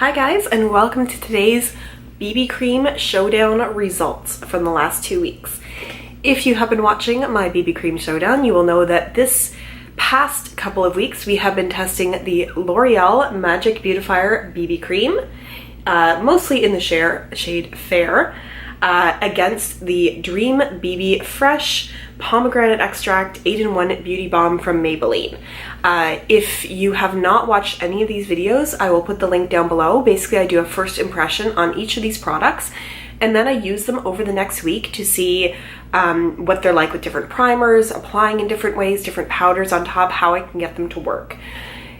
Hi guys, and welcome to today's BB Cream Showdown results from the last 2 weeks. If you have been watching my BB Cream Showdown, you will know that this past couple of weeks we have been testing the L'Oreal Magic Beautifier BB Cream, mostly in the shade Fair, against the Dream BB Fresh Pomegranate Extract 8-in-1 Beauty Balm from Maybelline. If you have not watched any of these videos, I will put the link down below. Basically, I do a first impression on each of these products, and then I use them over the next week to see what they're like with different primers, applying in different ways, different powders on top, how I can get them to work.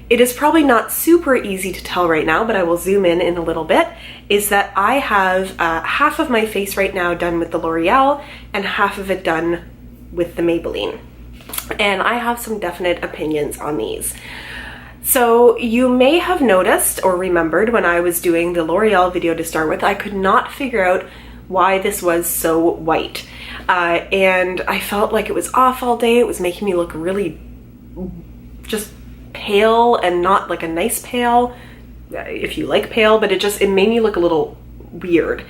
It is probably not super easy to tell right now, but I will zoom in a little bit, is that I have half of my face right now done with the L'Oreal and half of it done with the Maybelline. And I have some definite opinions on these. So you may have noticed or remembered when I was doing the L'Oreal video to start with, I could not figure out why this was so white. And I felt like it was off all day. It was making me look really just pale, and not like a nice pale, if you like pale, but it made me look a little weird.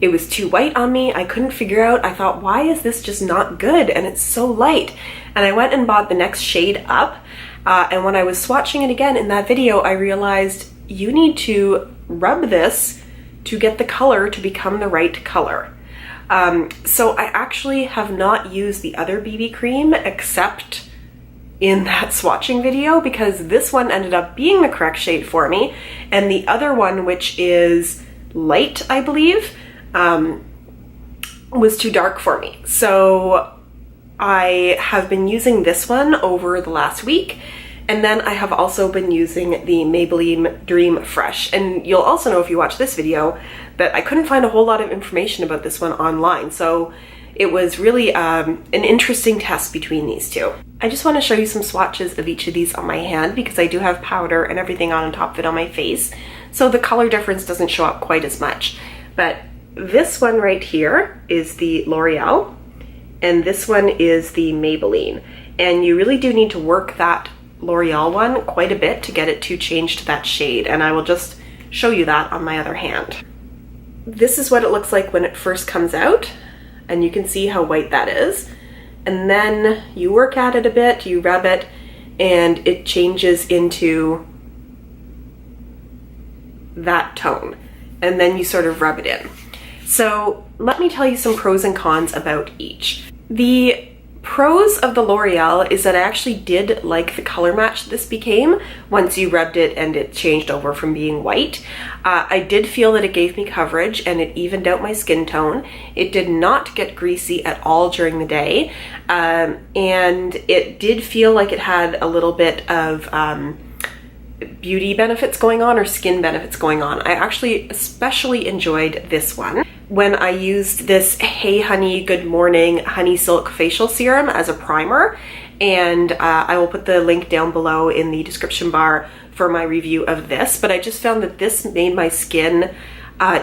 It was too white on me. I couldn't figure out. I thought, why is this just not good? And it's so light. And I went and bought the next shade up. And when I was swatching it again in that video, I realized you need to rub this to get the color to become the right color. So I actually have not used the other BB cream except in that swatching video, because this one ended up being the correct shade for me. And the other one, which is light, I believe, was too dark for me. So I have been using this one over the last week, and then I have also been using the Maybelline Dream Fresh. And you'll also know if you watch this video that I couldn't find a whole lot of information about this one online, so it was really an interesting test between these two. I just want to show you some swatches of each of these on my hand, because I do have powder and everything on top of it on my face, so the color difference doesn't show up quite as much. But this one right here is the L'Oreal, and this one is the Maybelline. And you really do need to work that L'Oreal one quite a bit to get it to change to that shade, and I will just show you that on my other hand. This is what it looks like when it first comes out, and you can see how white that is. And then you work at it a bit, you rub it, and it changes into that tone. And then you sort of rub it in. So let me tell you some pros and cons about each. The pros of the L'Oreal is that I actually did like the color match this became once you rubbed it and it changed over from being white. I did feel that it gave me coverage and it evened out my skin tone. It did not get greasy at all during the day, and it did feel like it had a little bit of beauty benefits going on, or skin benefits going on. I actually especially enjoyed this one when I used this Hey Honey Good Morning Honey Silk Facial Serum as a primer, and I will put the link down below in the description bar for my review of this. But I just found that this made my skin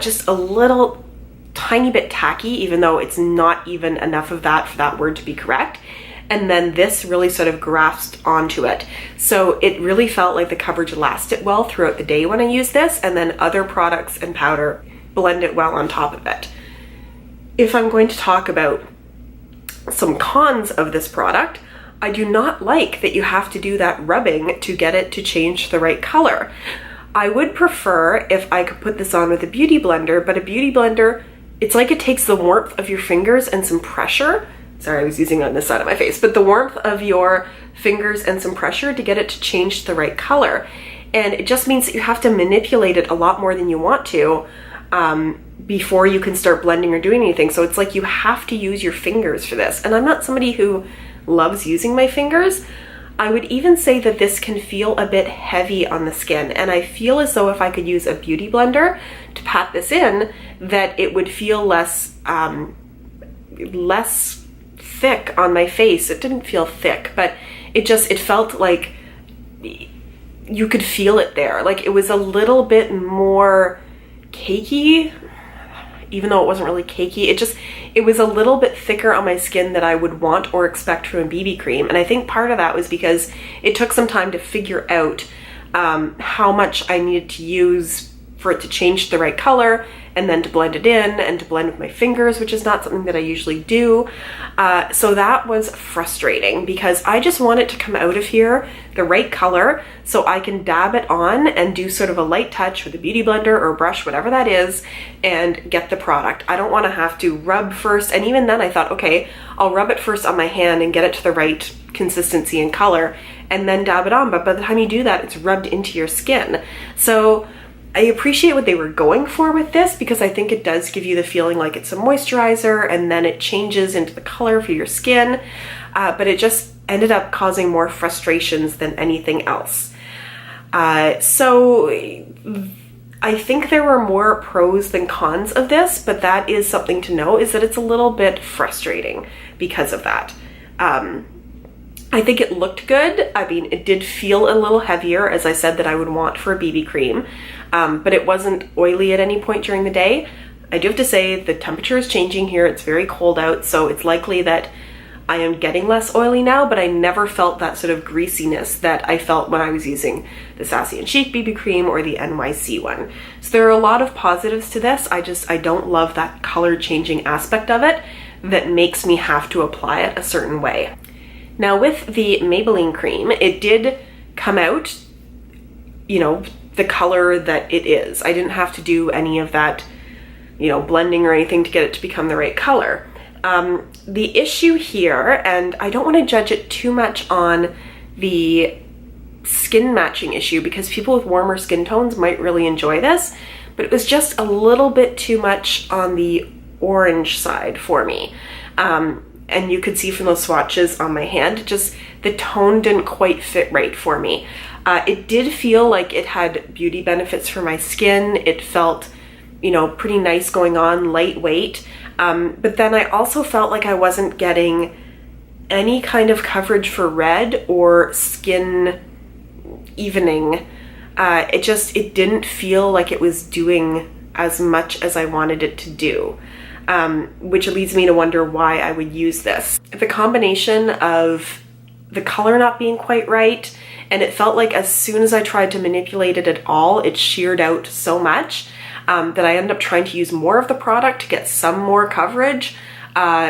just a little tiny bit tacky, even though it's not even enough of that for that word to be correct. And then this really sort of grasped onto it. So it really felt like the coverage lasted well throughout the day when I used this, and then other products and powder blend it well on top of it. If I'm going to talk about some cons of this product, I do not like that you have to do that rubbing to get it to change to the right color. I would prefer if I could put this on with a beauty blender, but a beauty blender, it's like it takes the warmth of your fingers and some pressure. Sorry, I was using it on this side of my face, but the warmth of your fingers and some pressure to get it to change to the right color. And it just means that you have to manipulate it a lot more than you want to before you can start blending or doing anything. So it's like you have to use your fingers for this. And I'm not somebody who loves using my fingers. I would even say that this can feel a bit heavy on the skin. And I feel as though if I could use a beauty blender to pat this in, that it would feel less thick on my face. It didn't feel thick, but it felt like you could feel it there. Like it was a little bit more cakey, even though it wasn't really cakey. It was a little bit thicker on my skin than I would want or expect from a BB cream. And I think part of that was because it took some time to figure out how much I needed to use for it to change to the right color, and then to blend it in and to blend with my fingers, which is not something that I usually do. So that was frustrating because I just want it to come out of here the right color so I can dab it on and do sort of a light touch with a beauty blender or a brush, whatever that is, and get the product. I don't want to have to rub first. And even then I thought, okay, I'll rub it first on my hand and get it to the right consistency and color and then dab it on. But by the time you do that, it's rubbed into your skin. So I appreciate what they were going for with this because I think it does give you the feeling like it's a moisturizer and then it changes into the color for your skin, but it just ended up causing more frustrations than anything else. So I think there were more pros than cons of this, but that is something to know, is that it's a little bit frustrating because of that. I think it looked good. I mean, it did feel a little heavier, as I said, that I would want for a BB cream, but it wasn't oily at any point during the day. I do have to say the temperature is changing here. It's very cold out, so it's likely that I am getting less oily now, but I never felt that sort of greasiness that I felt when I was using the Sassy and Chic BB cream or the NYC one. So there are a lot of positives to this. I don't love that color changing aspect of it that makes me have to apply it a certain way. Now with the Maybelline cream, it did come out, you know, the color that it is. I didn't have to do any of that, you know, blending or anything to get it to become the right color. The issue here, and I don't want to judge it too much on the skin matching issue because people with warmer skin tones might really enjoy this, but it was just a little bit too much on the orange side for me. And you could see from those swatches on my hand, just the tone didn't quite fit right for me. It did feel like it had beauty benefits for my skin. It felt, you know, pretty nice going on, lightweight. But then I also felt like I wasn't getting any kind of coverage for red or skin evening. It didn't feel like it was doing as much as I wanted it to do. Which leads me to wonder why I would use this. The combination of the color not being quite right, and it felt like as soon as I tried to manipulate it at all, it sheared out so much that I ended up trying to use more of the product to get some more coverage.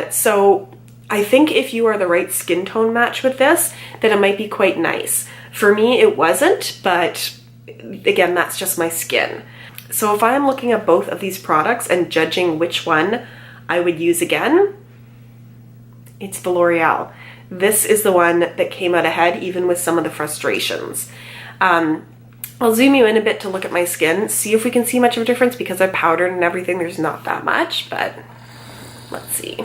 So I think if you are the right skin tone match with this, then it might be quite nice. For me, it wasn't, but again, that's just my skin. So if I'm looking at both of these products and judging which one I would use again, it's the L'Oreal. This is the one that came out ahead, even with some of the frustrations. I'll zoom you in a bit to look at my skin, see if we can see much of a difference. Because I powdered and everything, there's not that much, but let's see.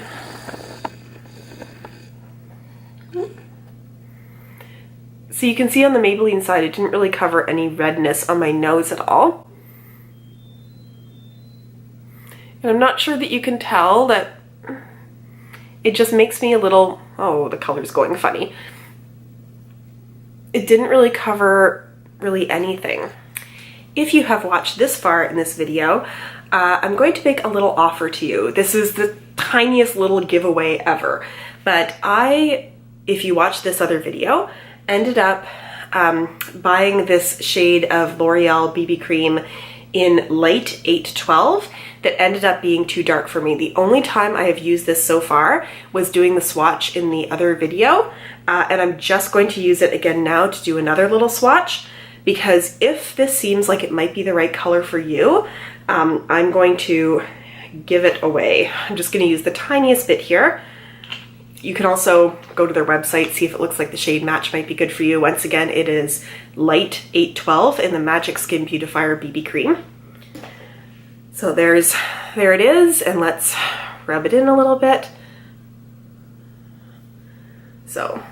So you can see on the Maybelline side, it didn't really cover any redness on my nose at all. And I'm not sure that you can tell that it just makes me a little, oh, the color's going funny. It didn't really cover really anything. If you have watched this far in this video, I'm going to make a little offer to you. This is the tiniest little giveaway ever. But if you watch this other video, ended up buying this shade of L'Oreal BB cream in light 812 that ended up being too dark for me. The only time I have used this so far was doing the swatch in the other video, and I'm just going to use it again now to do another little swatch, because if this seems like it might be the right color for you, I'm going to give it away. I'm just going to use the tiniest bit here. You can also go to their website, see if it looks like the shade match might be good for you. Once again, it is light 812 in the Magic Skin Beautifier BB cream. So there it is, and let's rub it in a little bit. So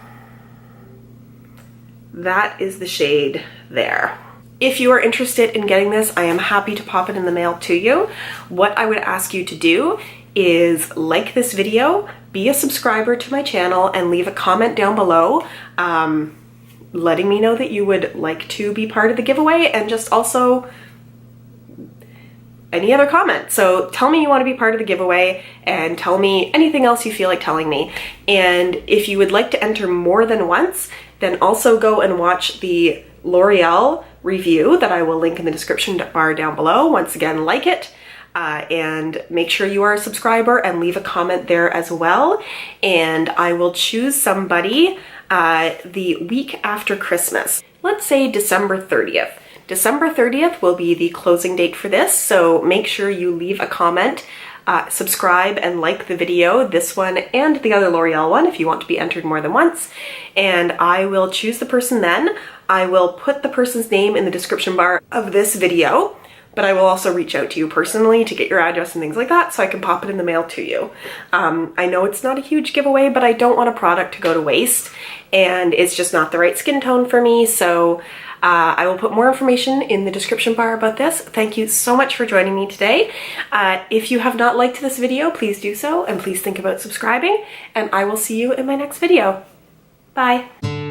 that is the shade there. If you are interested in getting this, I am happy to pop it in the mail to you. What I would ask you to do is like this video, be a subscriber to my channel, and leave a comment down below letting me know that you would like to be part of the giveaway, and just also any other comment. So tell me you want to be part of the giveaway, and tell me anything else you feel like telling me. And if you would like to enter more than once, then also go and watch the L'Oreal review that I will link in the description bar down below. Once again, like it. And make sure you are a subscriber and leave a comment there as well. And I will choose somebody the week after Christmas. Let's say December 30th. December 30th will be the closing date for this, so make sure you leave a comment, subscribe and like the video, this one and the other L'Oreal one if you want to be entered more than once, and I will choose the person then. I will put the person's name in the description bar of this video, but I will also reach out to you personally to get your address and things like that so I can pop it in the mail to you. I know it's not a huge giveaway, but I don't want a product to go to waste, and it's just not the right skin tone for me, so I will put more information in the description bar about this. Thank you so much for joining me today. If you have not liked this video, please do so, and please think about subscribing, and I will see you in my next video. Bye.